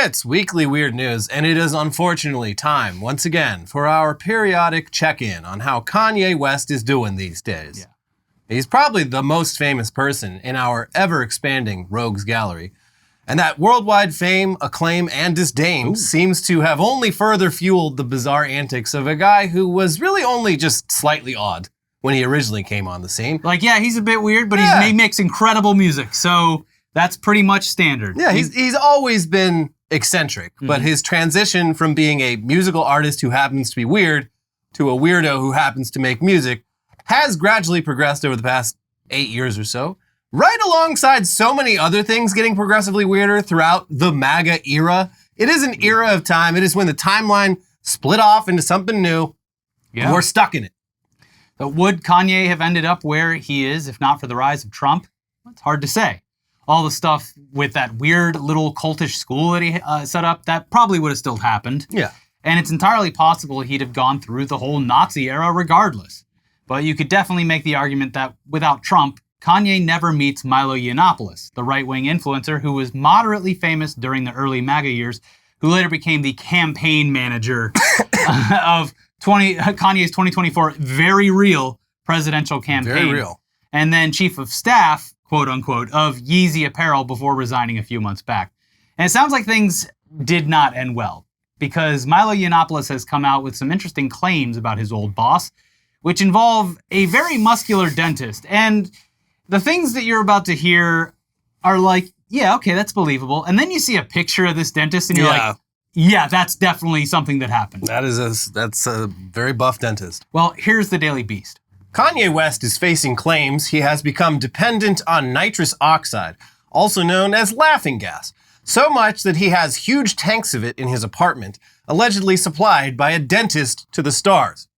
It's weekly weird news, and it is unfortunately time, once again, for our periodic check-in on how Kanye West is doing these days. Yeah. He's probably the most famous person in our ever-expanding rogues gallery, and that worldwide fame, acclaim, and disdain seems to have only further fueled the bizarre antics of a guy who was really only just slightly odd when he originally came on the scene. Like, yeah, he's a bit weird, but he makes incredible music, so that's pretty much standard. Yeah, he's always been eccentric, but his transition from being a musical artist who happens to be weird to a weirdo who happens to make music has gradually progressed over the past 8 years or so, right alongside so many other things getting progressively weirder throughout the MAGA era. It is an era of time. It is when the timeline split off into something new, and we're stuck in it. But would Kanye have ended up where he is if not for the rise of Trump? It's hard to say. All the stuff with that weird little cultish school that he set up, that probably would have still happened. Yeah. And it's entirely possible he'd have gone through the whole Nazi era regardless. But you could definitely make the argument that without Trump, Kanye never meets Milo Yiannopoulos, the right-wing influencer who was moderately famous during the early MAGA years, who later became the campaign manager of Kanye's 2024 very real presidential campaign. Very real. And then chief of staff, quote unquote, of Yeezy Apparel before resigning a few months back. And it sounds like things did not end well, because Milo Yiannopoulos has come out with some interesting claims about his old boss, which involve a very muscular dentist. And the things that you're about to hear are like, yeah, okay, that's believable. And then you see a picture of this dentist and you're like, yeah, that's definitely something that happened. That's a very buff dentist. Well, here's the Daily Beast. Kanye West is facing claims he has become dependent on nitrous oxide, also known as laughing gas, so much that he has huge tanks of it in his apartment, allegedly supplied by a dentist to the stars.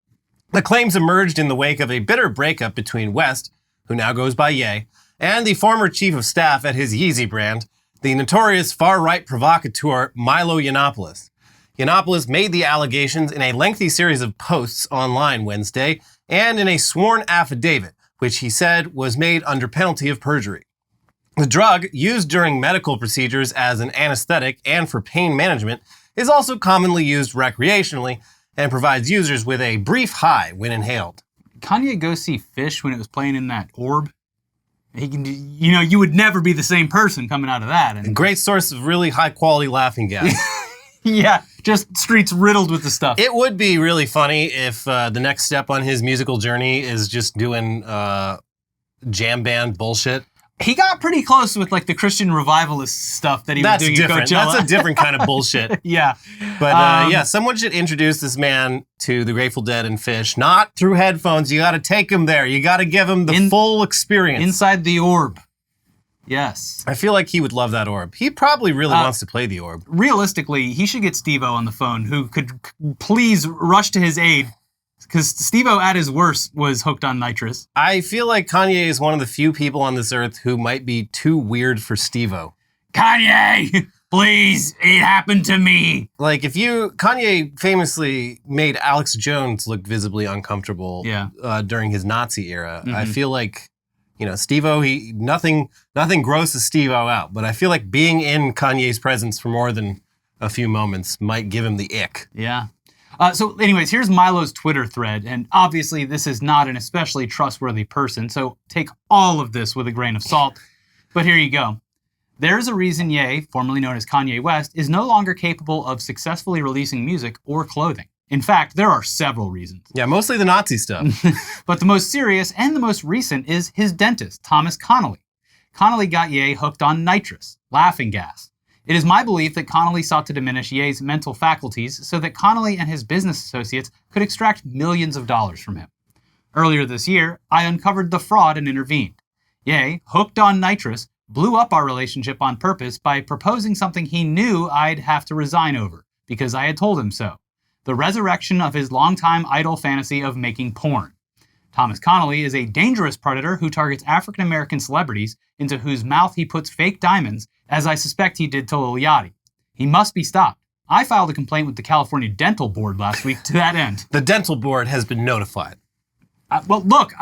The claims emerged in the wake of a bitter breakup between West, who now goes by Ye, and the former chief of staff at his Yeezy brand, the notorious far-right provocateur Milo Yiannopoulos. Yiannopoulos made the allegations in a lengthy series of posts online Wednesday and in a sworn affidavit, which he said was made under penalty of perjury. The drug, used during medical procedures as an anesthetic and for pain management, is also commonly used recreationally and provides users with a brief high when inhaled. Kanye go see Fish when it was playing in that orb? He can, you would never be the same person coming out of that. A great source of really high-quality laughing gas. Yeah, just streets riddled with the stuff. It would be really funny if the next step on his musical journey is just doing jam band bullshit. He got pretty close with like the Christian revivalist stuff that he was doing at Coachella. That's a different kind of bullshit. Yeah. But someone should introduce this man to the Grateful Dead and Fish, not through headphones. You got to take him there. You got to give him the full experience. Inside the orb. Yes. I feel like he would love that orb. He probably really wants to play the orb. Realistically, he should get Steve-O on the phone, who could please rush to his aid, because Steve-O at his worst was hooked on nitrous. I feel like Kanye is one of the few people on this earth who might be too weird for Steve-O. Kanye, please, it happened to me. Like Kanye famously made Alex Jones look visibly uncomfortable during his Nazi era. I feel like, Steve-O, nothing grosses Steve-O out, but I feel like being in Kanye's presence for more than a few moments might give him the ick. Yeah. So anyways, here's Milo's Twitter thread, and obviously this is not an especially trustworthy person, so take all of this with a grain of salt. But here you go. There's a reason Ye, formerly known as Kanye West, is no longer capable of successfully releasing music or clothing. In fact, there are several reasons. Yeah, mostly the Nazi stuff. But the most serious and the most recent is his dentist, Thomas Connolly. Connolly got Ye hooked on nitrous, laughing gas. It is my belief that Connolly sought to diminish Ye's mental faculties so that Connolly and his business associates could extract millions of dollars from him. Earlier this year, I uncovered the fraud and intervened. Ye, hooked on nitrous, blew up our relationship on purpose by proposing something he knew I'd have to resign over, because I had told him so. The resurrection of his longtime idle fantasy of making porn. Thomas Connolly is a dangerous predator who targets African-American celebrities into whose mouth he puts fake diamonds, as I suspect he did to Lil Yachty. He must be stopped. I filed a complaint with the California Dental Board last week to that end. The Dental Board has been notified. Well, look,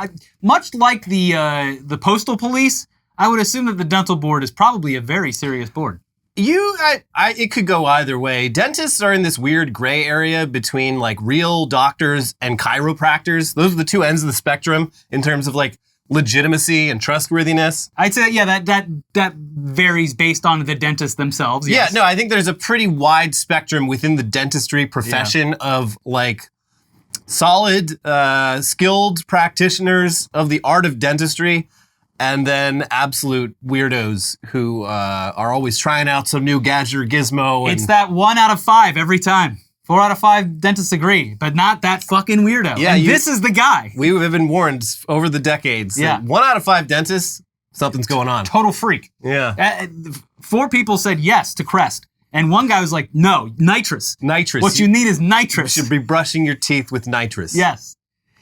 much like the Postal Police, I would assume that the Dental Board is probably a very serious board. It could go either way. Dentists are in this weird gray area between like real doctors and chiropractors. Those are the two ends of the spectrum in terms of like legitimacy and trustworthiness. I'd say, yeah, that varies based on the dentists themselves. Yes. Yeah, no, I think there's a pretty wide spectrum within the dentistry profession of like solid, skilled practitioners of the art of dentistry, and then absolute weirdos who are always trying out some new gadget or gizmo. It's that 1 out of 5 every time. 4 out of 5 dentists agree, but not that fucking weirdo. Yeah, this is the guy. We have been warned over the decades that 1 out of 5 dentists, something's going on. Total freak. Yeah. 4 people said yes to Crest, and 1 guy was like, no, Nitrous. Nitrous. What you need is Nitrous. You should be brushing your teeth with Nitrous. Yes.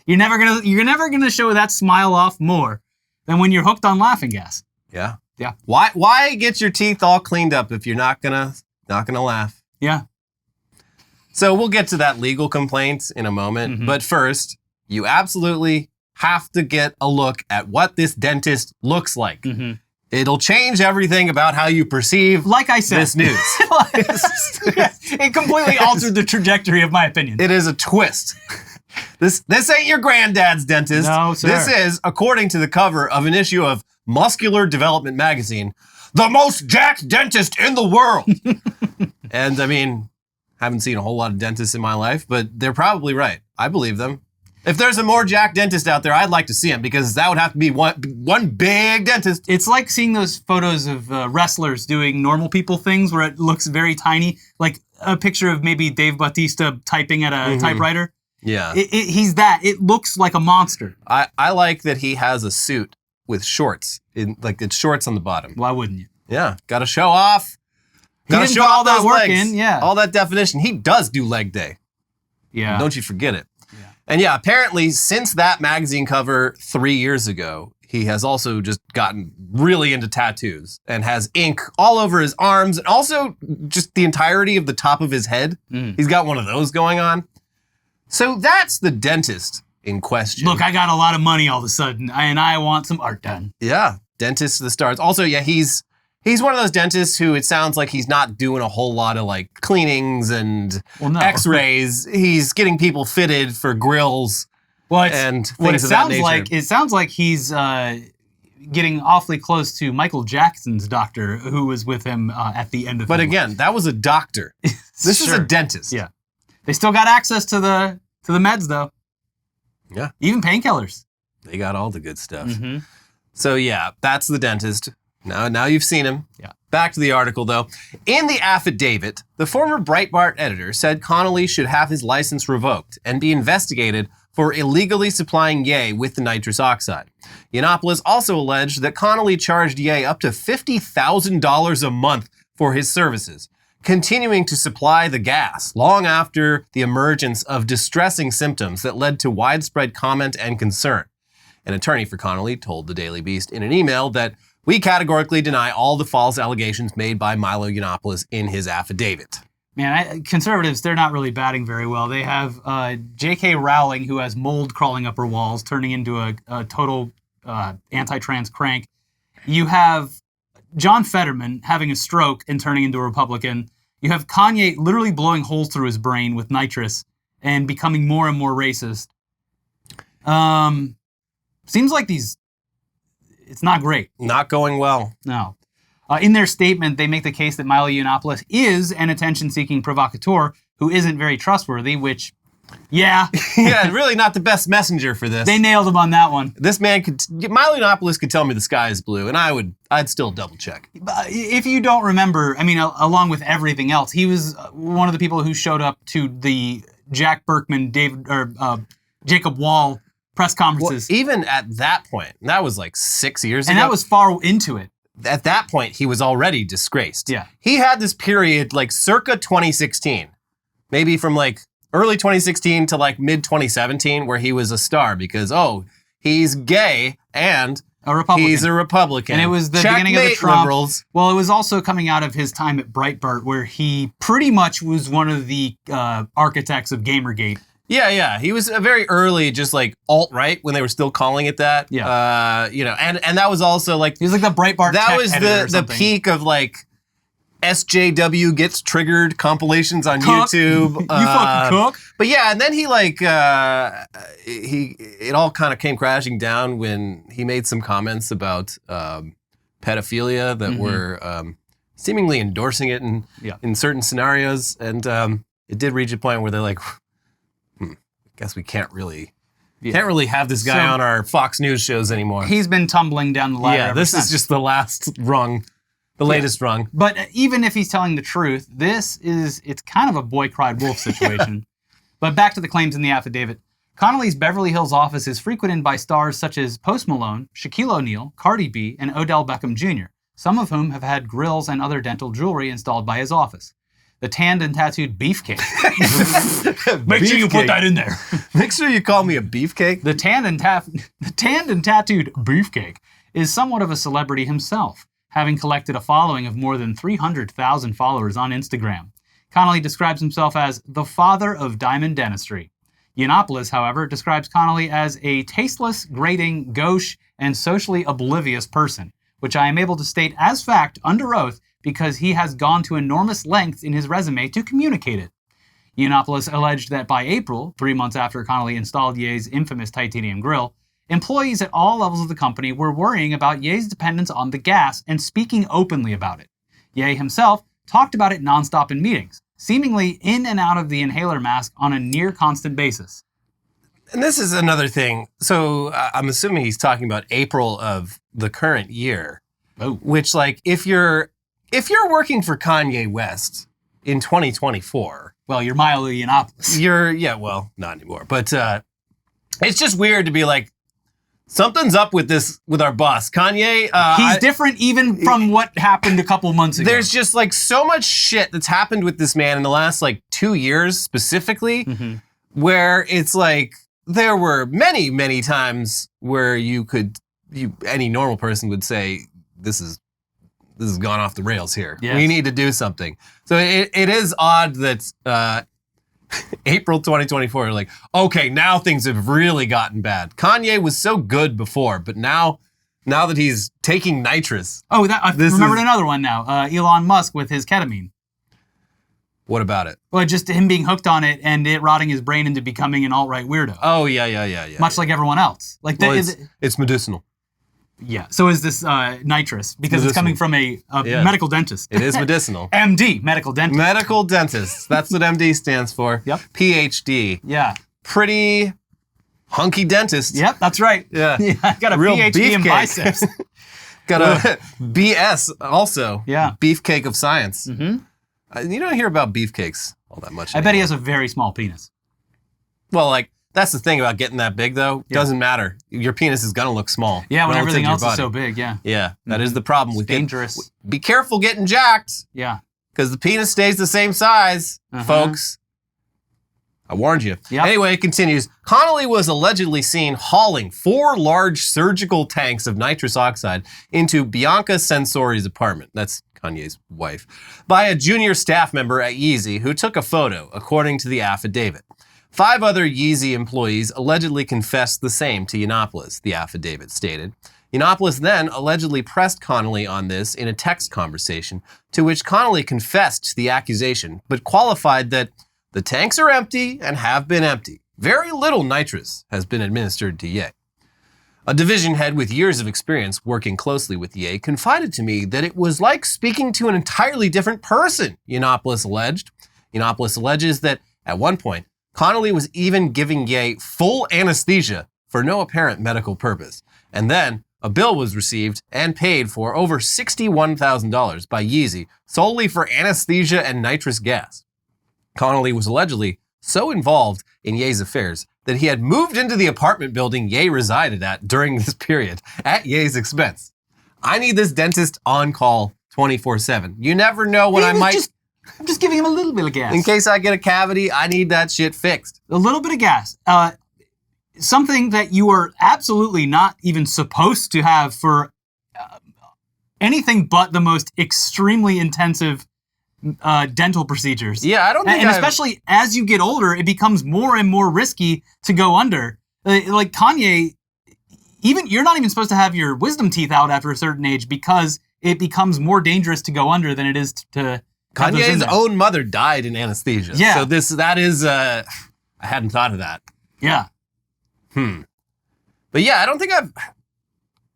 You're never gonna show that smile off more than when you're hooked on laughing gas. Yeah. Yeah. Why get your teeth all cleaned up if you're not gonna laugh? Yeah. So we'll get to that legal complaint in a moment. But first, you absolutely have to get a look at what this dentist looks like. It'll change everything about how you perceive like I said, this news. It completely altered the trajectory of my opinion. It is a twist. This ain't your granddad's dentist. No, sir. This is, according to the cover of an issue of Muscular Development magazine, the most jacked dentist in the world. And I mean, haven't seen a whole lot of dentists in my life, but they're probably right. I believe them. If there's a more jacked dentist out there, I'd like to see him because that would have to be one big dentist. It's like seeing those photos of wrestlers doing normal people things where it looks very tiny, like a picture of maybe Dave Bautista typing at a typewriter. Yeah. He's that. It looks like a monster. I like that he has a suit with shorts, like it's shorts on the bottom. Why wouldn't you? Yeah, got to show off. He didn't put all that work in, yeah. All that definition. He does do leg day. Yeah. Don't you forget it. Yeah. And yeah, apparently since that magazine cover 3 years ago, he has also just gotten really into tattoos and has ink all over his arms and also just the entirety of the top of his head. He's got one of those going on. So that's the dentist in question. Look, I got a lot of money all of a sudden and I want some art done. Yeah, dentist to the stars. Also, yeah, he's one of those dentists who it sounds like he's not doing a whole lot of like cleanings and x-rays. He's getting people fitted for grills and things of that nature. It sounds like he's getting awfully close to Michael Jackson's doctor who was with him at the end of But again, that was a doctor. This is a dentist. Yeah. They still got access to the meds though. Yeah. Even painkillers. They got all the good stuff. So yeah, that's the dentist. Now you've seen him. Yeah. Back to the article, though. In the affidavit, the former Breitbart editor said Connolly should have his license revoked and be investigated for illegally supplying Ye with the nitrous oxide. Yiannopoulos also alleged that Connolly charged Ye up to $50,000 a month for his services, continuing to supply the gas long after the emergence of distressing symptoms that led to widespread comment and concern. An attorney for Connolly told the Daily Beast in an email that we categorically deny all the false allegations made by Milo Yiannopoulos in his affidavit. Man, conservatives, they're not really batting very well. They have J.K. Rowling, who has mold crawling up her walls, turning into a total anti-trans crank. You have John Fetterman having a stroke and turning into a Republican. You have Kanye literally blowing holes through his brain with nitrous and becoming more and more racist. Seems like it's not great. Not going well. No. In their statement, they make the case that Milo Yiannopoulos is an attention-seeking provocateur who isn't very trustworthy, which, yeah. Yeah, really not the best messenger for this. They nailed him on that one. This man Milo Yiannopoulos could tell me the sky is blue, and I'd still double check. If you don't remember, I mean, along with everything else, he was one of the people who showed up to the Jack Berkman, Jacob Wall press conferences. Well, even at that point, that was like 6 years ago. And that was far into it. At that point, he was already disgraced. Yeah. He had this period like circa 2016, maybe from like early 2016 to like mid 2017 where he was a star because, he's gay and he's a Republican. And it was the beginning of the Trump. Liberals. Well, it was also coming out of his time at Breitbart where he pretty much was one of the architects of Gamergate. Yeah. He was a very early, just like alt-right when they were still calling it that. Yeah. And that was also like... He was like the Breitbart that tech was editor or the peak of like SJW gets triggered compilations on Cook. YouTube. You fucking cook. But yeah, and then he it all kind of came crashing down when he made some comments about pedophilia that were seemingly endorsing it in certain scenarios, and it did reach a point where they're like, I guess we can't really have this guy on our Fox News shows anymore. He's been tumbling down the ladder. Yeah, this is just the last rung. The latest rung. But even if he's telling the truth, it's kind of a boy cried wolf situation. But back to the claims in the affidavit. Connolly's Beverly Hills office is frequented by stars such as Post Malone, Shaquille O'Neal, Cardi B, and Odell Beckham Jr., some of whom have had grills and other dental jewelry installed by his office. The tanned and tattooed Beefcake. Make sure you put that in there. Make sure you call me a beefcake. The tanned and tattooed Beefcake is somewhat of a celebrity himself, having collected a following of more than 300,000 followers on Instagram. Connolly describes himself as the father of diamond dentistry. Yiannopoulos, however, describes Connolly as a tasteless, grating, gauche, and socially oblivious person, which I am able to state as fact under oath because he has gone to enormous lengths in his resume to communicate it. Yiannopoulos alleged that by April, 3 months after Connolly installed Ye's infamous titanium grill, employees at all levels of the company were worrying about Ye's dependence on the gas and speaking openly about it. Ye himself talked about it nonstop in meetings, seemingly in and out of the inhaler mask on a near constant basis. And this is another thing. So I'm assuming he's talking about April of the current year. Oh. Which, like, if you're working for Kanye West in 2024... Well, you're Milo Yiannopoulos. Not anymore. But it's just weird to be like, something's up with our boss. Kanye... He's different even from what happened a couple months ago. There's just, like, so much shit that's happened with this man in the last, like, 2 years specifically, where it's like, there were many, many times where any normal person would say, this has gone off the rails here. Yes. We need to do something. So it is odd that April 2024, like, okay, now things have really gotten bad. Kanye was so good before, but now that he's taking nitrous. Oh, I remembered another one now. Elon Musk with his ketamine. What about it? Well, just him being hooked on it and it rotting his brain into becoming an alt-right weirdo. Oh, yeah. Much like everyone else. Like it's medicinal. Yeah, so is this nitrous, because it's coming from a medical dentist. It is medicinal. MD, medical dentist. Medical dentist. That's what MD stands for. Yep. PhD. Yeah. Pretty hunky dentist. Yep, that's right. Yeah. I got a real PhD in biceps. Got a BS also. Yeah. Beefcake of science. Mm-hmm. You don't hear about beefcakes all that much anymore. I bet he has a very small penis. Well, like, that's the thing about getting that big, though. Yeah. Doesn't matter. Your penis is going to look small. Yeah, when everything else is so big, yeah. Yeah, that is the problem. It's dangerous. Be careful getting jacked. Yeah. Because the penis stays the same size, folks. I warned you. Yep. Anyway, it continues. Connolly was allegedly seen hauling 4 large surgical tanks of nitrous oxide into Bianca Sensori's apartment. That's Kanye's wife. By a junior staff member at Yeezy who took a photo, according to the affidavit. 5 other Yeezy employees allegedly confessed the same to Yiannopoulos, the affidavit stated. Yiannopoulos then allegedly pressed Connolly on this in a text conversation, to which Connolly confessed to the accusation, but qualified that the tanks are empty and have been empty. Very little nitrous has been administered to Ye. A division head with years of experience working closely with Ye confided to me that it was like speaking to an entirely different person, Yiannopoulos alleged. Yiannopoulos alleges that, at one point, Connolly was even giving Ye full anesthesia for no apparent medical purpose. And then a bill was received and paid for over $61,000 by Yeezy solely for anesthesia and nitrous gas. Connolly was allegedly so involved in Ye's affairs that he had moved into the apartment building Ye resided at during this period at Ye's expense. I need this dentist on call 24/7. You never know when I'm just giving him a little bit of gas. In case I get a cavity, I need that shit fixed. A little bit of gas. Something that you are absolutely not even supposed to have for anything but the most extremely intensive dental procedures. Yeah, I don't think And especially as you get older, it becomes more and more risky to go under. Like Kanye, even you're not even supposed to have your wisdom teeth out after a certain age because it becomes more dangerous to go under than it is to have those in Kanye's there. own mother died in anesthesia. Yeah. So that is, I hadn't thought of that. Yeah. But yeah, I don't think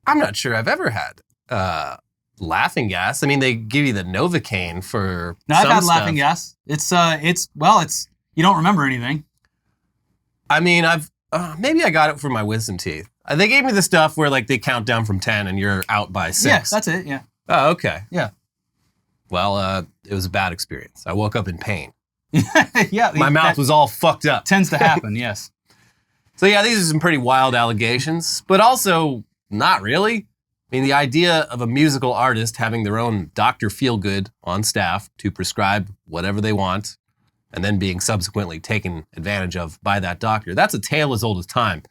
I'm not sure I've ever had laughing gas. I mean, they give you the Novocaine for No, I've some had stuff. laughing gas. It's you don't remember anything. I mean, maybe I got it for my wisdom teeth. They gave me the stuff where like they count down from 10 and you're out by 6. Yeah, that's it. Yeah. Oh, okay. Yeah. Well, it was a bad experience. I woke up in pain. Yeah. My mouth was all fucked up. Tends to happen. Yes. So yeah, these are some pretty wild allegations, but also not really. I mean, the idea of a musical artist having their own Dr. Feelgood on staff to prescribe whatever they want and then being subsequently taken advantage of by that doctor, that's a tale as old as time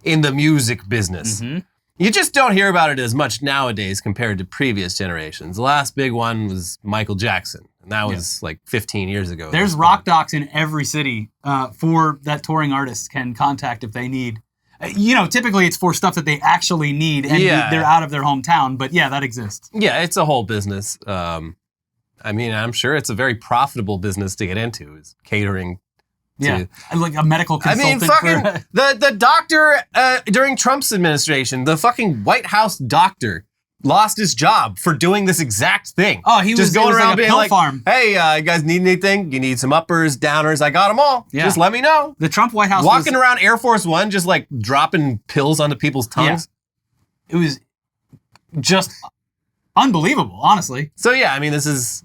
in the music business. Mm-hmm. You just don't hear about it as much nowadays compared to previous generations. The last big one was Michael Jackson, and that was like 15 years ago. There's rock docs in every city for that touring artists can contact if they need. Typically it's for stuff that they actually need and they're out of their hometown, but yeah, that exists. Yeah, it's a whole business. I mean, I'm sure it's a very profitable business to get into, is catering. Yeah, like a medical consultant. I mean, fucking the doctor during Trump's administration, the fucking White House doctor lost his job for doing this exact thing. Oh, he just was going around like a being pill like, farm. "Hey, you guys need anything? You need some uppers, downers? I got them all. Yeah. Just let me know." The Trump White House walking around Air Force One, just like dropping pills onto people's tongues. Yeah. It was just unbelievable, honestly. So yeah, I mean, it's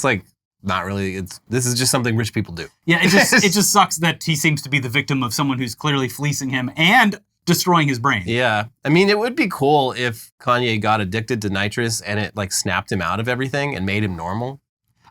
like not really. This is just something rich people do. Yeah, it just sucks that he seems to be the victim of someone who's clearly fleecing him and destroying his brain. Yeah. I mean, it would be cool if Kanye got addicted to nitrous and it like snapped him out of everything and made him normal.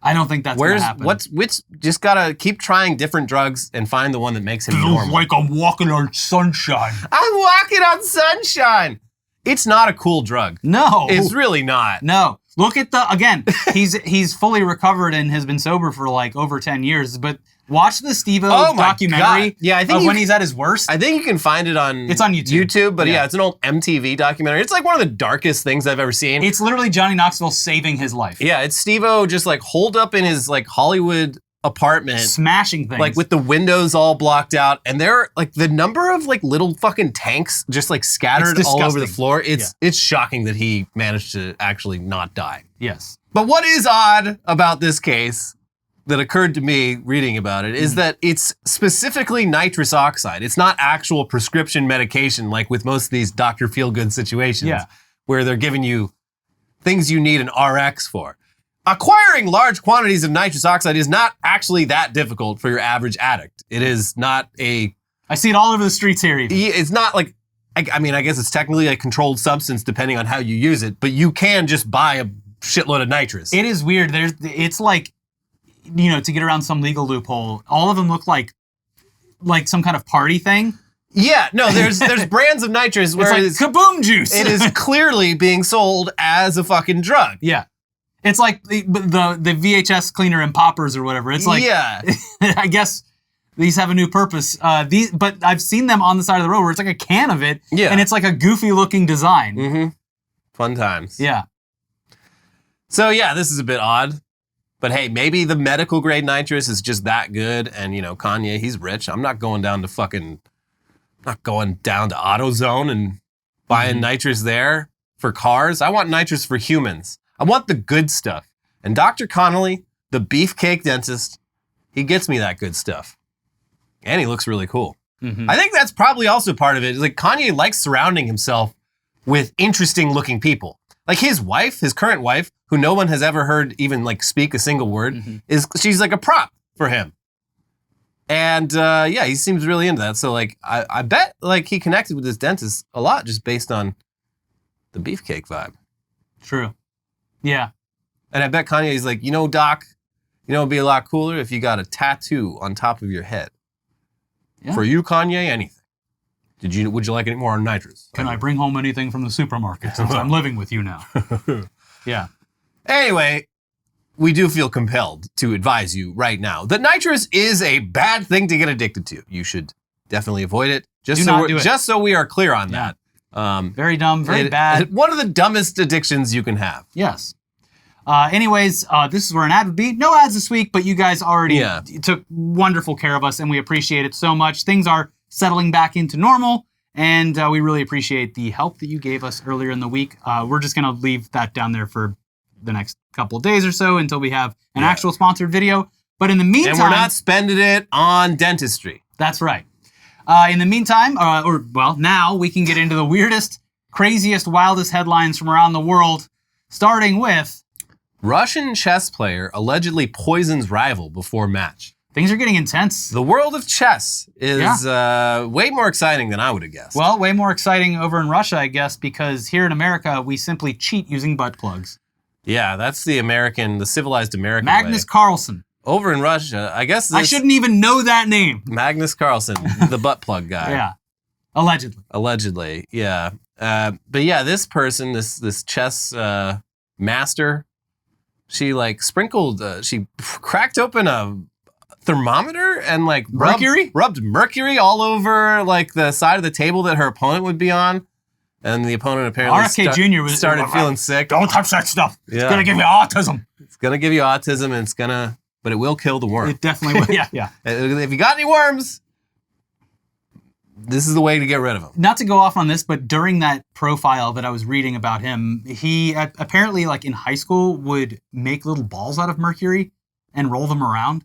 I don't think that's going to happen. Just gotta keep trying different drugs and find the one that makes him normal. Like I'm walking on sunshine. I'm walking on sunshine. It's not a cool drug. No. It's really not. No. Look at again, he's fully recovered and has been sober for like over 10 years, but watch the Steve-O documentary of when he's at his worst. I think you can find it on... It's on YouTube. But yeah, it's an old MTV documentary. It's like one of the darkest things I've ever seen. It's literally Johnny Knoxville saving his life. Yeah, it's Steve-O just like holed up in his like Hollywood apartment. Smashing things. Like with the windows all blocked out. And there, like the number of like little fucking tanks just like scattered all over the floor. It's shocking that he managed to actually not die. Yes. But what is odd about this case that occurred to me reading about it is that it's specifically nitrous oxide. It's not actual prescription medication like with most of these Dr. Feelgood situations where they're giving you things you need an RX for. Acquiring large quantities of nitrous oxide is not actually that difficult for your average addict. It is not I see it all over the streets here even. It's not like, I mean, I guess it's technically a controlled substance depending on how you use it, but you can just buy a shitload of nitrous. It is weird. It's like, to get around some legal loophole, all of them look like some kind of party thing. Yeah, no, there's brands of nitrous where it's like kaboom juice. It is clearly being sold as a fucking drug. Yeah. It's like the VHS cleaner and poppers or whatever. It's like, I guess these have a new purpose. But I've seen them on the side of the road where it's like a can of it, and it's like a goofy looking design. Mm-hmm. Fun times. Yeah. So yeah, this is a bit odd. But hey, maybe the medical grade nitrous is just that good, and Kanye, he's rich. I'm not going down to AutoZone and buying nitrous there for cars. I want nitrous for humans. I want the good stuff. And Dr. Connolly, the Beefcake dentist, he gets me that good stuff. And he looks really cool. Mm-hmm. I think that's probably also part of it. Like Kanye likes surrounding himself with interesting looking people. Like his wife, his current wife, who no one has ever heard even like speak a single word, she's like a prop for him. And he seems really into that. So like I bet like he connected with this dentist a lot just based on the Beefcake vibe. True. Yeah. And I bet Kanye's like, Doc, it'd be a lot cooler if you got a tattoo on top of your head. Yeah. For you, Kanye, anything. Would you like any more on nitrous? Can I bring home anything from the supermarket since I'm living with you now? Yeah. Anyway, we do feel compelled to advise you right now that nitrous is a bad thing to get addicted to. You should definitely avoid it. Just so we are clear on that. Very dumb, very bad. One of the dumbest addictions you can have. Yes. Anyways, this is where an ad would be. No ads this week, but you guys already took wonderful care of us, and we appreciate it so much. Things are settling back into normal, and we really appreciate the help that you gave us earlier in the week. We're just going to leave that down there for the next couple of days or so until we have an actual sponsored video. But in the meantime... And we're not spending it on dentistry. That's right. In the meantime, now we can get into the weirdest, craziest, wildest headlines from around the world, starting with... Russian chess player allegedly poisons rival before match. Things are getting intense. The world of chess is way more exciting than I would have guessed. Well, way more exciting over in Russia, I guess, because here in America, we simply cheat using butt plugs. Yeah, that's the civilized American Magnus way. Carlsen. Over in Russia, I guess I shouldn't even know that name. Magnus Carlsen, the butt plug guy. Yeah, allegedly. Allegedly, yeah. But yeah, this person, this chess master, she she cracked open a thermometer and rubbed mercury all over like the side of the table that her opponent would be on. And the opponent apparently started feeling sick. Don't touch that stuff. Yeah. It's going to give you autism. It's going to give you autism and but it will kill the worm. It definitely will. Yeah. If you got any worms, this is the way to get rid of them. Not to go off on this, but during that profile that I was reading about him, he apparently like in high school would make little balls out of mercury and roll them around.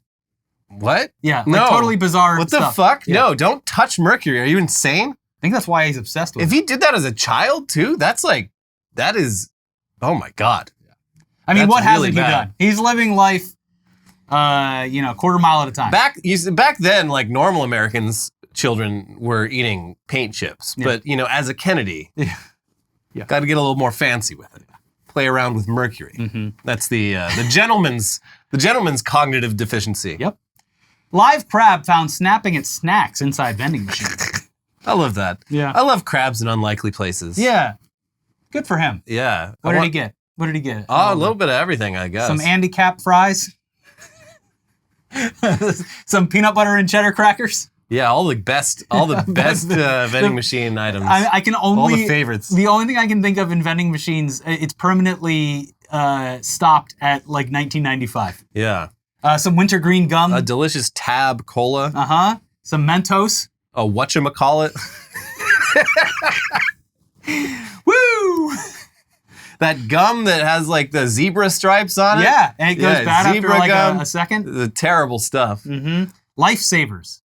What? Yeah. No. Totally bizarre What stuff. the fuck? Yeah. No, don't touch mercury. Are you insane? I think that's why he's obsessed with it. If he did that as a child too, that is, oh my God. I mean, what hasn't he done? He's living life, quarter mile at a time. Back then, like normal Americans, children were eating paint chips. Yeah. But, as a Kennedy, got to get a little more fancy with it. Play around with mercury. Mm-hmm. That's the gentleman's cognitive deficiency. Yep. Live crab found snapping at snacks inside vending machines. I love that. Yeah. I love crabs in unlikely places. Yeah. Good for him. Yeah. What did he get? What did he get? Oh, a little bit of everything, I guess. Some Andy Cap fries. Some peanut butter and cheddar crackers. Yeah, all the best vending machine items. I can only... All the favorites. The only thing I can think of in vending machines, it's permanently stopped at like 1995. Yeah. Some wintergreen gum. A delicious Tab Cola. Uh-huh. Some Mentos. A whatchamacallit. Woo! That gum that has like the zebra stripes on it. Yeah, and it goes bad after like a second. The terrible stuff. Mm-hmm. Lifesavers.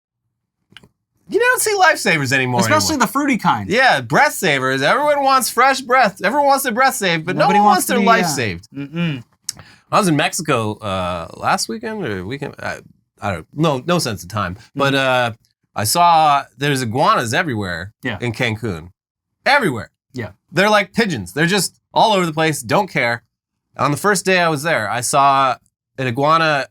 You don't see Lifesavers anymore. Especially the fruity kind. Yeah, breath savers. Everyone wants fresh breath. Everyone wants their breath saved, but nobody wants their life saved. Mm-mm. I was in Mexico last weekend or weekend. I don't know. No sense of time. Mm-hmm. But I saw there's iguanas everywhere in Cancun. Everywhere. Yeah. They're like pigeons. They're just all over the place. Don't care. On the first day I was there, I saw an iguana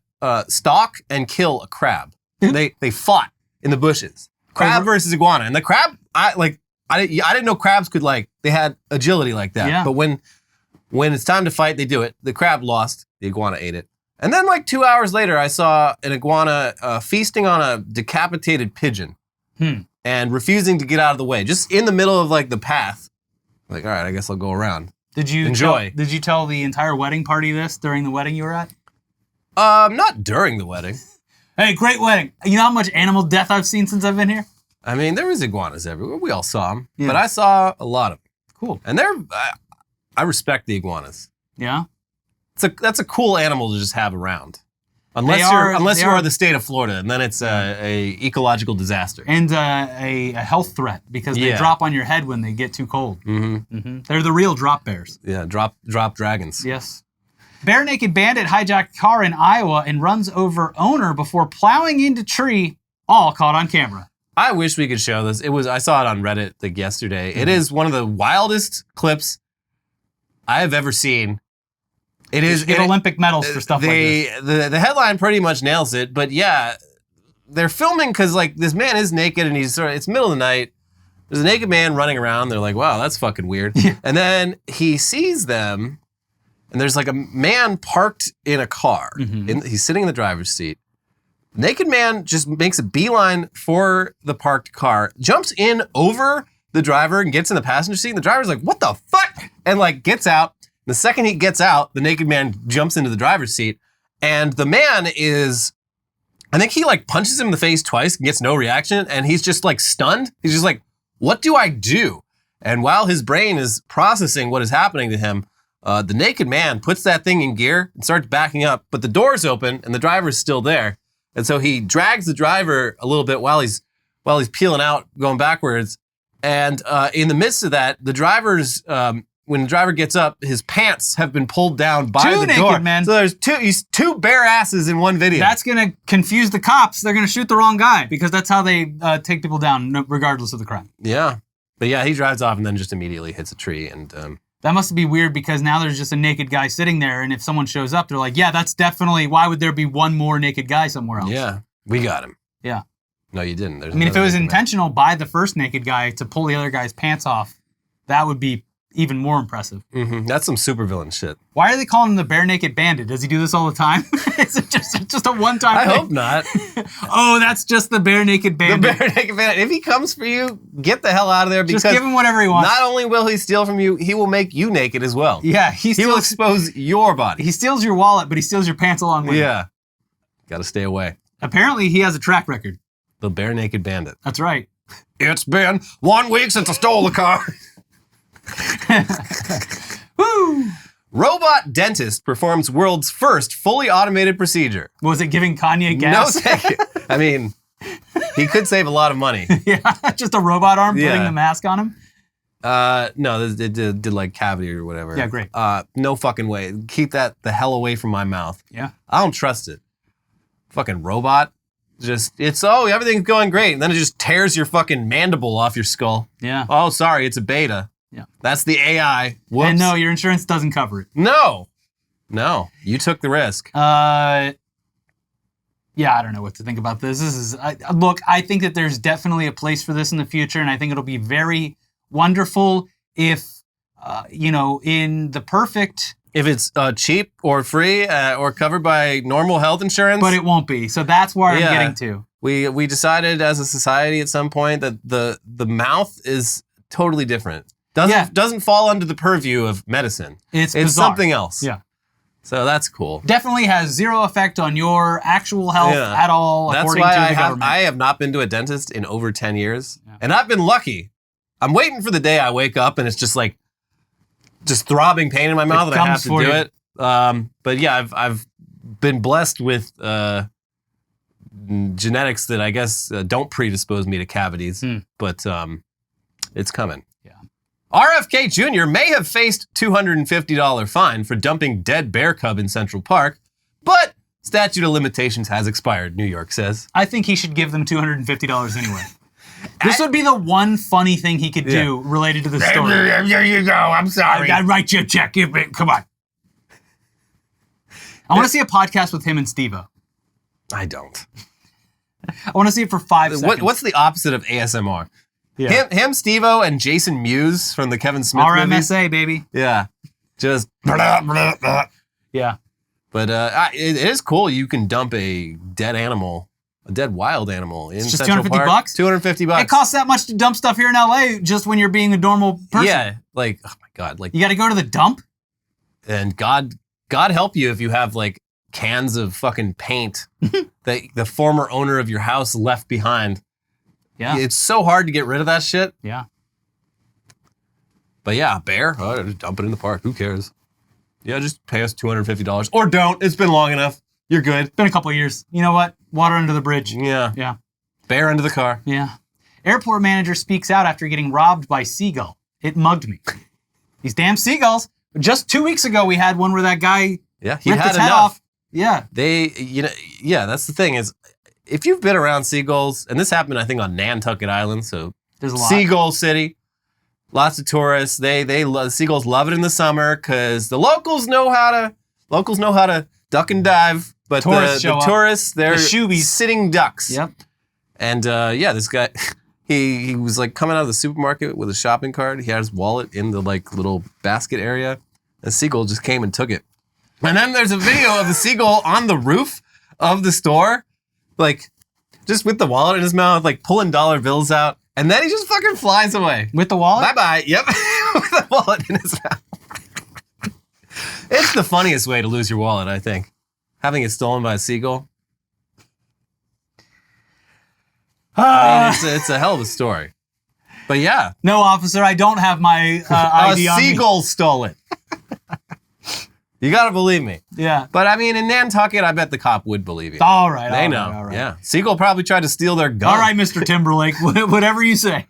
stalk and kill a crab. They fought in the bushes. Crab versus iguana. And the crab, I didn't know crabs could they had agility like that. Yeah. But when it's time to fight, they do it. The crab lost. The iguana ate it. And then 2 hours later, I saw an iguana feasting on a decapitated pigeon and refusing to get out of the way, just in the middle of the path. All right, I guess I'll go around. Did you enjoy? Did you tell the entire wedding party this during the wedding you were at? Not during the wedding. Hey, great wedding. You know how much animal death I've seen since I've been here? I mean, there was iguanas everywhere. We all saw them, but I saw a lot of them. Cool. And I respect the iguanas. Yeah. That's a cool animal to just have around. Unless you are the state of Florida, and then it's a ecological disaster. And a health threat, because they drop on your head when they get too cold. Mm-hmm. Mm-hmm. They're the real drop bears. Yeah, drop dragons. Yes. Bare naked bandit hijacked car in Iowa and runs over owner before plowing into tree, all caught on camera. I wish we could show this. I saw it on Reddit yesterday. Mm-hmm. It is one of the wildest clips I have ever seen. It is get Olympic medals for stuff like this. The headline pretty much nails it, but yeah, they're filming because this man is naked and it's middle of the night. There's a naked man running around. They're like, wow, that's fucking weird. Yeah. And then he sees them, and there's a man parked in a car. Mm-hmm. He's sitting in the driver's seat. Naked man just makes a beeline for the parked car, jumps in over the driver and gets in the passenger seat. And the driver's like, what the fuck? And like gets out. The second he gets out, the naked man jumps into the driver's seat. And the man is, I think he like punches him in the face twice and gets no reaction. And he's just like stunned. He's just like, what do I do? And while his brain is processing what is happening to him, the naked man puts that thing in gear and starts backing up, but the door's open and the driver's still there. And so he drags the driver a little bit while he's peeling out, going backwards. And in the midst of that, the driver's, when the driver gets up, his pants have been pulled down by the door. Naked men. So there's two bare asses in one video. That's going to confuse the cops. They're going to shoot the wrong guy because that's how they take people down regardless of the crime. Yeah. But yeah, he drives off and then just immediately hits a tree. And that must be weird because now there's just a naked guy sitting there. And if someone shows up, they're like, yeah, that's definitely, why would there be one more naked guy somewhere else? Yeah, we got him. Yeah. No, you didn't. I mean, if it was intentional by the first naked guy to pull the other guy's pants off, that would be even more impressive. Mm-hmm. That's some supervillain shit. Why are they calling him the Bare Naked Bandit? Does he do this all the time? Is it just a one-time thing? I hope not. Oh, that's just the Bare Naked Bandit. The Bare Naked Bandit. If he comes for you, get the hell out of there because just give him whatever he wants. Not only will he steal from you, he will make you naked as well. Yeah, he will expose your body. He steals your wallet, but he steals your pants along with it. Yeah. Got to stay away. Apparently, he has a track record. The Bare Naked Bandit. That's right. It's been 1 week since I stole the car. Woo! Robot dentist performs world's first fully automated procedure. Was it giving Kanye gas? No, take it. I mean, he could save a lot of money. Yeah, just a robot arm putting the mask on him? No, it did like cavity or whatever. Yeah, great. No fucking way. Keep that the hell away from my mouth. Yeah. I don't trust it. Fucking robot. Everything's going great. And then it just tears your fucking mandible off your skull. Yeah. Oh, sorry, it's a beta. Yeah. That's the AI. Whoops. And no, your insurance doesn't cover it. No, you took the risk. Yeah, I don't know what to think about this. Look, I think that there's definitely a place for this in the future, and I think it'll be very wonderful if, in the perfect... If it's cheap or free or covered by normal health insurance. But it won't be. So that's where I'm getting to. We decided as a society at some point that the mouth is totally different. Doesn't fall under the purview of medicine. It's bizarre. Something else. Yeah. So that's cool. Definitely has zero effect on your actual health at all, that's according why to the government. I have not been to a dentist in over 10 years. Yeah. And I've been lucky. I'm waiting for the day I wake up and it's just like, just throbbing pain in my mouth and I have to do it. But yeah, I've been blessed with genetics that I guess don't predispose me to cavities, but it's coming. Yeah. RFK Jr. may have faced $250 fine for dumping dead bear cub in Central Park, but statute of limitations has expired, New York says. I think he should give them $250 anyway. This would be the one funny thing he could do related to the story. There you go. I'm sorry. I write you a check. Come on. I want to see a podcast with him and Steve-O. I don't. I want to see it for 5 seconds. What's the opposite of ASMR? Yeah. Him, Steve-O, and Jason Mewes from the Kevin Smith movies. RMSA, baby. Yeah. Just... Yeah. But it is cool. You can dump a dead animal, a dead wild animal in just Central Park. $250? $250. It costs that much to dump stuff here in LA just when you're being a normal person. Yeah. Like, oh my God. Like, you got to go to the dump? And God help you if you have like cans of fucking paint that the former owner of your house left behind. Yeah. It's so hard to get rid of that shit. Yeah. But yeah, bear, just dump it in the park. Who cares? Yeah, just pay us $250. Or don't. It's been long enough. You're good. It's been a couple of years. You know what? Water under the bridge. Yeah. Yeah. Bear under the car. Yeah. Airport manager speaks out after getting robbed by seagull. It mugged me. These damn seagulls. Just 2 weeks ago, we had one where that guy ripped his head enough. off. Yeah. That's the thing is, if you've been around seagulls, and this happened, I think, on Nantucket Island, so there's a lot. Seagull City, lots of tourists. Seagulls love it in the summer because the locals know how to duck and dive, but the tourists, they're sitting ducks. Yep. And this guy, he was like coming out of the supermarket with a shopping cart. He had his wallet in the like little basket area. A seagull just came and took it. And then there's a video of the seagull on the roof of the store, like just with the wallet in his mouth, like pulling dollar bills out. And then he just fucking flies away. With the wallet? Bye-bye. Yep. With the wallet in his mouth. It's the funniest way to lose your wallet, I think. Having it stolen by a seagull. I mean, it's a hell of a story. But yeah. No, officer, I don't have my ID on me. A seagull stole it. You gotta believe me. Yeah. But I mean, in Nantucket, I bet the cop would believe you. All right. They know. All right. Yeah. Seagull probably tried to steal their gun. All right, Mr. Timberlake, whatever you say.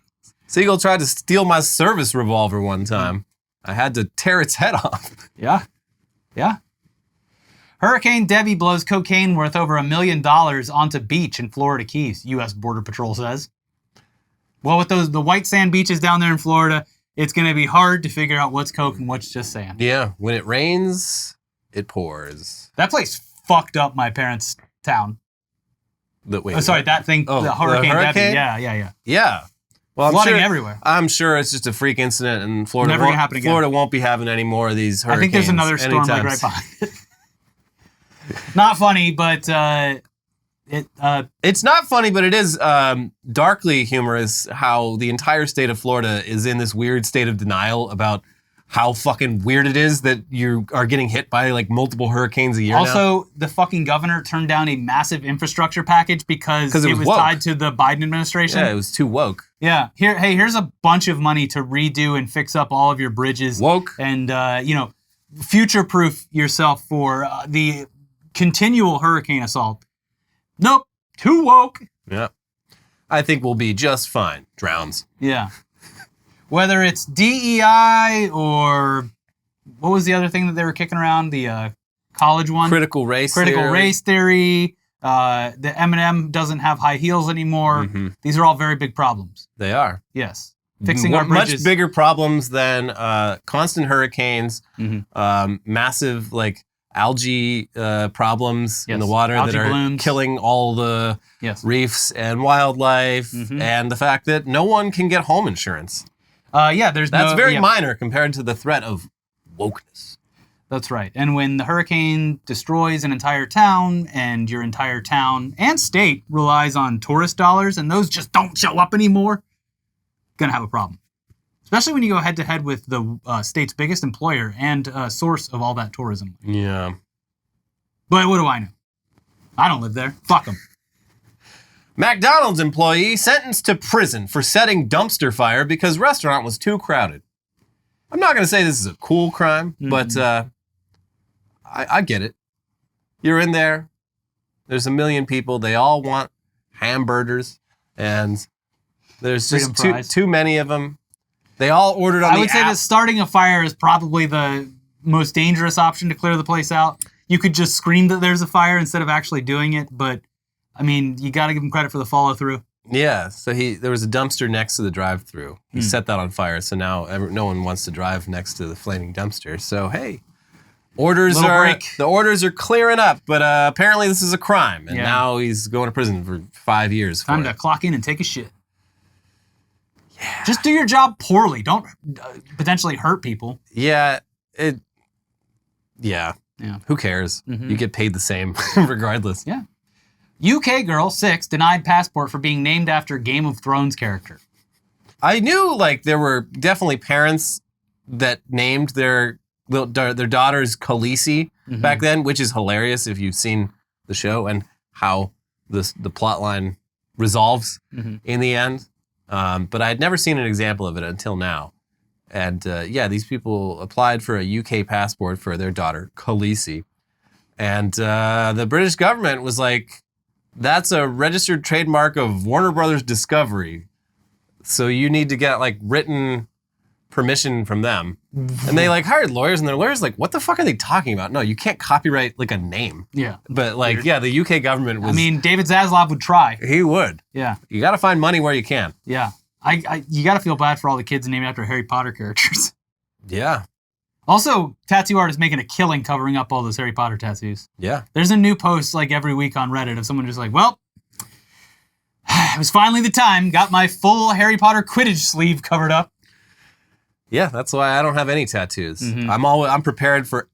Seagull tried to steal my service revolver one time. I had to tear its head off. Yeah. Yeah. Hurricane Debbie blows cocaine worth over $1 million onto beach in Florida Keys, U.S. Border Patrol says. Well, with the white sand beaches down there in Florida, it's going to be hard to figure out what's coke and what's just sand. Yeah, when it rains, it pours. That place fucked up my parents' town. That thing, the Hurricane Debbie. Yeah. Yeah. Well, flooding everywhere. I'm sure it's just a freak incident, and Florida Never gonna happen again. Florida won't be having any more of these hurricanes. I think there's another storm like right behind it. Not funny, but it's not funny, but it is darkly humorous how the entire state of Florida is in this weird state of denial about how fucking weird it is that you are getting hit by like multiple hurricanes a year also, now. the fucking governor turned down a massive infrastructure package because it was tied to the Biden administration. Yeah, it was too woke. Yeah. Here's a bunch of money to redo and fix up all of your bridges. Woke. And, future-proof yourself for the continual hurricane assault. Nope. Too woke. Yeah. I think we'll be just fine. Drowns. Yeah. Whether it's DEI or what was the other thing that they were kicking around? The college one? Critical race theory. The M&M doesn't have high heels anymore. Mm-hmm. These are all very big problems. They are. Yes. Fixing our bridges. Much bigger problems than constant hurricanes, massive like algae problems in the water algae that are blooms. Killing all the reefs and wildlife, and the fact that no one can get home insurance. That's very minor compared to the threat of wokeness. That's right. And when the hurricane destroys an entire town and your entire town and state relies on tourist dollars and those just don't show up anymore, gonna have a problem. Especially when you go head to head with the state's biggest employer and source of all that tourism. Yeah. But what do I know? I don't live there. Fuck them. McDonald's employee sentenced to prison for setting dumpster fire because restaurant was too crowded. I'm not going to say this is a cool crime, but I get it. You're in there. There's a million people. They all want hamburgers, and there's just too many of them. They all ordered on the app. I would say that starting a fire is probably the most dangerous option to clear the place out. You could just scream that there's a fire instead of actually doing it, but I mean, you got to give him credit for the follow through. Yeah, so there was a dumpster next to the drive-through. He set that on fire, so now no one wants to drive next to the flaming dumpster. So hey, the orders are clearing up, but apparently this is a crime, and now he's going to prison for 5 years. Time to clock in and take a shit. Yeah. Just do your job poorly. Don't potentially hurt people. Yeah. Who cares? Mm-hmm. You get paid the same regardless. Yeah. UK girl 6 denied passport for being named after Game of Thrones character. I knew like there were definitely parents that named their daughters Khaleesi back then, which is hilarious if you've seen the show and how the plot line resolves in the end. But I had never seen an example of it until now. And these people applied for a UK passport for their daughter, Khaleesi. And the British government was like, that's a registered trademark of Warner Brothers Discovery. So you need to get like written permission from them. And they like hired lawyers, and their lawyers like, what the fuck are they talking about? No, you can't copyright like a name. Yeah. But like, the UK government was... I mean, David Zaslav would try. He would. Yeah. You got to find money where you can. Yeah. You got to feel bad for all the kids named after Harry Potter characters. Yeah. Also, tattoo artists making a killing covering up all those Harry Potter tattoos. Yeah. There's a new post like every week on Reddit of someone just like, well, it was finally the time. Got my full Harry Potter Quidditch sleeve covered up. Yeah, that's why I don't have any tattoos. I'm prepared for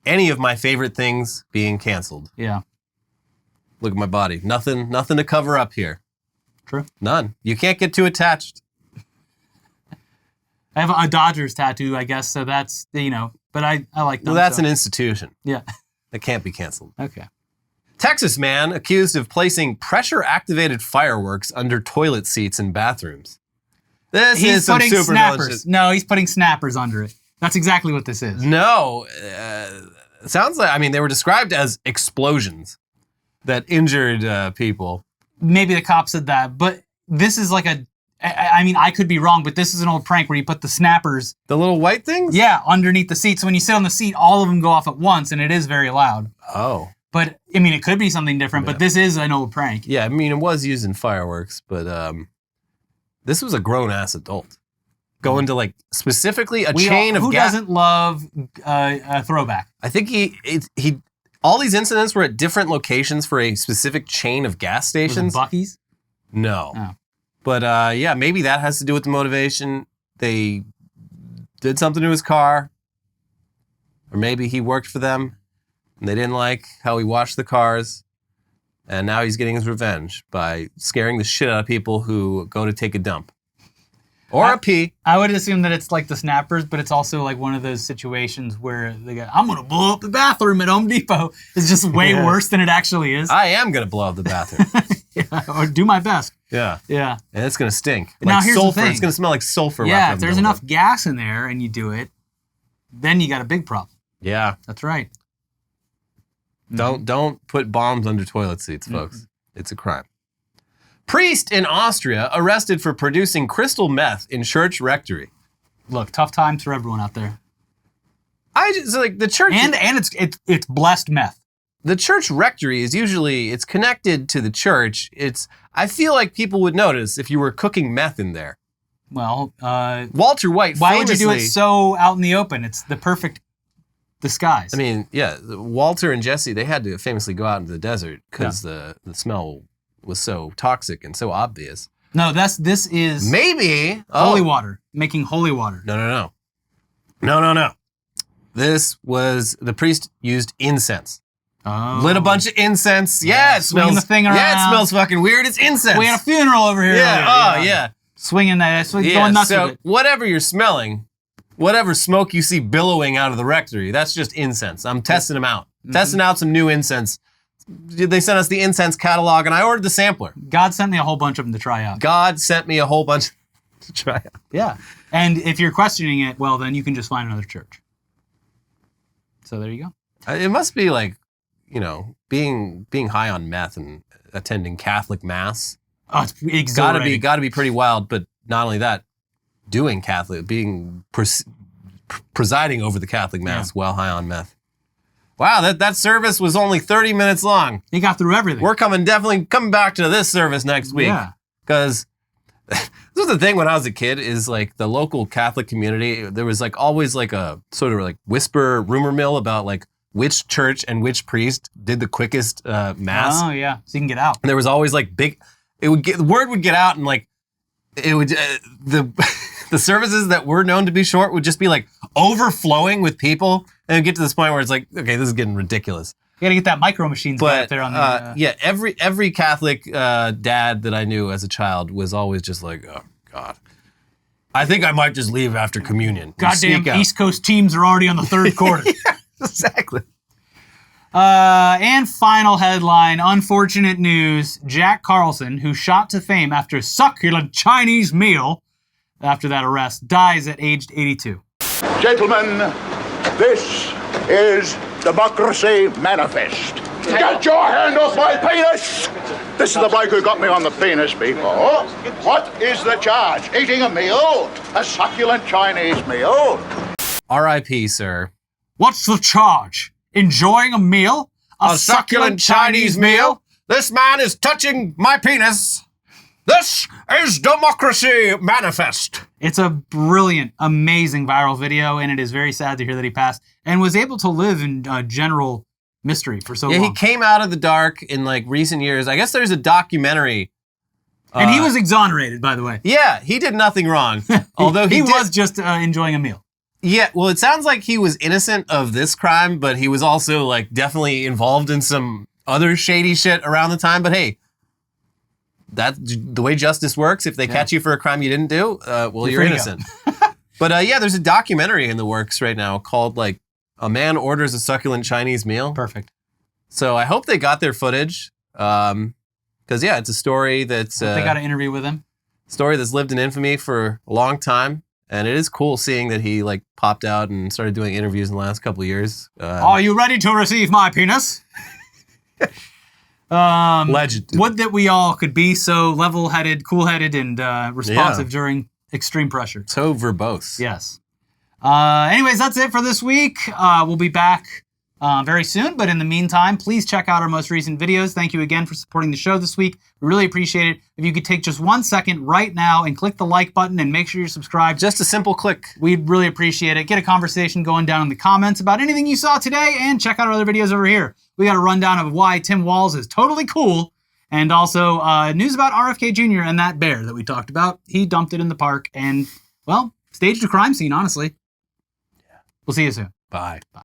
any of my favorite things being canceled. Yeah. Look at my body. Nothing to cover up here. True. None. You can't get too attached. I have a Dodgers tattoo, I guess, so that's, but I like them. Well, that's an institution. Yeah. That can't be canceled. Okay. Texas man accused of placing pressure-activated fireworks under toilet seats in bathrooms. This is some putting super snappers. No, he's putting snappers under it. That's exactly what this is. No. Sounds like, they were described as explosions that injured people. Maybe the cop said that, but this is like I could be wrong, but this is an old prank where you put the snappers. The little white things? Yeah, underneath the seat. So when you sit on the seat, all of them go off at once, and it is very loud. Oh. But, it could be something different, but this is an old prank. Yeah, it was used in fireworks, but this was a grown-ass adult. Going to, specifically a chain of gas. Who doesn't love a throwback? I think he all these incidents were at different locations for a specific chain of gas stations. Was it Buc-ee's? No. Oh. But maybe that has to do with the motivation. They did something to his car. Or maybe he worked for them and they didn't like how he washed the cars. And now he's getting his revenge by scaring the shit out of people who go to take a dump. Or a pee. I would assume that it's like the snappers, but it's also like one of those situations where they go, I'm going to blow up the bathroom at Home Depot. It's just way worse than it actually is. I am going to blow up the bathroom. Or do my best. Yeah. Yeah. And it's going to stink. Now here's sulfur. the thing. It's going to smell like sulfur. Yeah, if there's enough gas in there and you do it, then you got a big problem. Yeah. That's right. Don't put bombs under toilet seats, folks. It's a crime. Priest in Austria arrested for producing crystal meth in church rectory. Look, tough times for everyone out there. The church and it's blessed meth. The church rectory is usually it's connected to the church. I feel like people would notice if you were cooking meth in there. Well, Walter White. Why would you do it so out in the open? It's the perfect disguise. Walter and Jesse, they had to famously go out into the desert because the smell was so toxic and so obvious. No, this is maybe holy water. Making holy water. No. This was the priest used incense. Oh. Lit a bunch of incense. Yeah, it smells. The thing around. Yeah, it smells fucking weird. It's incense. We had a funeral over here. Yeah. Earlier. Yeah. Swinging that. Going nuts with it. Whatever you're smelling, whatever smoke you see billowing out of the rectory, that's just incense. I'm testing them out. Testing out some new incense. They sent us the incense catalog, and I ordered the sampler. God sent me a whole bunch of them to try out. God sent me a whole bunch to try out. Yeah. And if you're questioning it, well, then you can just find another church. So there you go. It must be like, being high on meth and attending Catholic mass. Oh, it's exhilarating. Gotta be pretty wild. But not only that, presiding over the Catholic mass while high on meth. Wow, that service was only 30 minutes long. He got through everything. We're definitely coming back to this service next week. Yeah. Because this was the thing when I was a kid is like the local Catholic community, there was always a sort of whisper rumor mill about which church and which priest did the quickest mass. Oh yeah, so you can get out. And there was always the word would get out and it would the services that were known to be short would just be overflowing with people, and it'd get to this point where it's okay, this is getting ridiculous. You gotta get that micro machines up there on the. Every Catholic dad that I knew as a child was always just oh God, I think I might just leave after communion. Goddamn East Coast teams are already on the third quarter. Yeah, exactly. And final headline, unfortunate news. Jack Carlson, who shot to fame after a succulent Chinese meal after that arrest, dies at aged 82. Gentlemen, this is Democracy Manifest. Get your hand off my penis! This is the bloke who got me on the penis before. What is the charge? Eating a meal? A succulent Chinese meal? R.I.P., sir. What's the charge? Enjoying a meal? A succulent Chinese meal? This man is touching my penis. This is Democracy Manifest. It's a brilliant, amazing viral video, and it is very sad to hear that he passed and was able to live in general mystery for so long. Yeah, he came out of the dark in recent years. I guess there's a documentary. And he was exonerated, by the way. Yeah, he did nothing wrong. Although he was just enjoying a meal. Yeah, well, it sounds like he was innocent of this crime, but he was also definitely involved in some other shady shit around the time. But hey, the way justice works. If they catch you for a crime you didn't do, well, you're innocent. But yeah, there's a documentary in the works right now called like A Man Orders a Succulent Chinese Meal. Perfect. So I hope they got their footage. Because yeah, it's a story that's they got an interview with him. Story that's lived in infamy for a long time, and it is cool seeing that he like popped out and started doing interviews in the last couple of years. Are you ready to receive my penis? Legend. Would that we all could be so level-headed, cool-headed, and responsive during extreme pressure. So verbose. Yes. Anyways, that's it for this week. We'll be back very soon, but in the meantime, please check out our most recent videos. Thank you again for supporting the show this week. We really appreciate it. If you could take just 1 second right now and click the like button and make sure you're subscribed. Just a simple click. We'd really appreciate it. Get a conversation going down in the comments about anything you saw today, and check out our other videos over here. We got a rundown of why Tim Walz is totally cool, and also news about RFK Jr. and that bear that we talked about. He dumped it in the park and, well, staged a crime scene, honestly. Yeah. We'll see you soon. Bye.